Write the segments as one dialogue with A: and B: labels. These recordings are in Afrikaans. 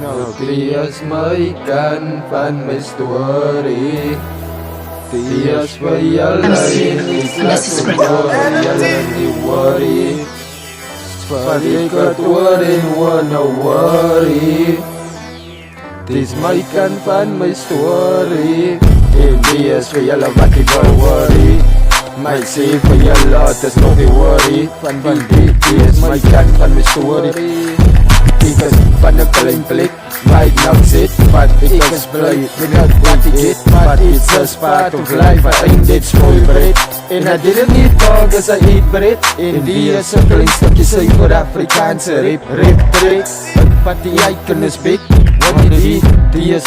A: Nou die is my kan van my story. Die is vir julle nie laat julle nie worry. But ik got worry, wanna worry. Dis my kan van my story. En die is vir julle wat ek wil worry. My sê vir julle, dis nog die worry. Van die is my kan van my story. Ek is van 'n klein plek, my nou sit, but ek is bly met wat ek het, but it's just part of life. I ain't that spoiled bread, and I didn't need dog as I eat bread. En die is 'n klein stukje suiwer Afrikaanse rap, but die icon is big. Wat die is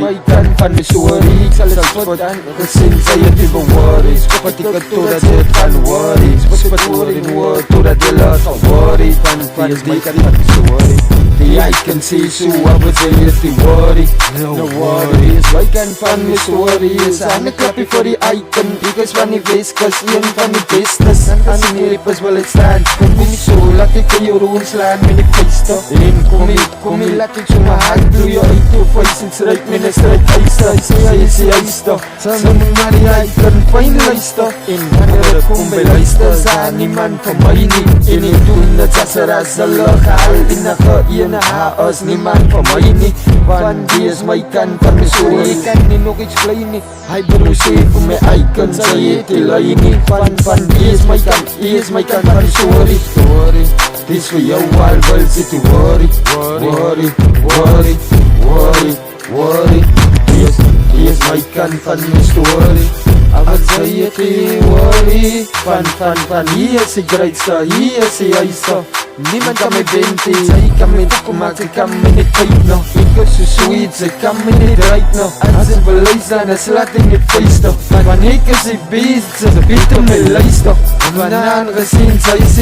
A: my kan van my story. Ek sal het spot aan, gesin sy het die worry. Spot ek het totdat dit gaan worry. Spot worry, totdat jy laat gaan worry. Van die is my kan van my story. Die icon sê so, wat wil jy is die worry. No worry, is my kan van my story. Is aan die klappie vir die icon. Ek is van die Weskus, een van die bestes. Aan die rappers wil ek staan. Kom nie so, laat ek vir jou roon slaan met die feeste. En kom nie, laat ek so my hand bloei uit jou face en strijd met een strijd eister. Sy is die eister, sy moet maar die icon fijn luister. En wanneer ek kom by luister, sa niemand van my nie. En ek doen het as er as hulle gehaal enige ene haar as niemand van my nie. Want die is my kan van my story. Ek kan nie nog iets vlei nie. Hy bro sê vir my icon, sy het die lui nie. Van die is my kan, die is my kan van my story. Dis vir jou al wil sit die worry. Worry. Die is my kan van my story. Wat sê jy die worry? Van hier is die grootste, hier is die huiste. Niemand kan my bente, sy kan my toekom maak, sy kan my nie kyk nog. Ek is so sweet, sy kan my nie draait nog. As sy beluis dan, is laat ek nie feest. Want ek is die beest, sy weet om my luister. Van aangezien, sy is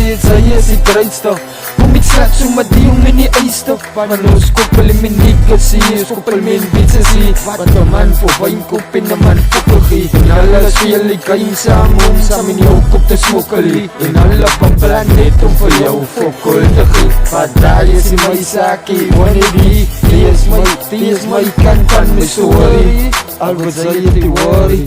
A: die grootste. Kom ek slaat so met die om in die eiste. Want ons koppel in my nekkes hier, ons koppel my in bitses hier. Wat een man voor wijnkop en een man koppel gee. En alles veel die geheim saam in jou kop te smokkel hier. En alle pamplan net om vir jou fokkel te gee. Wat daar is in my saakie, wanneer die is my kan van my story. Al wat sy het die worry.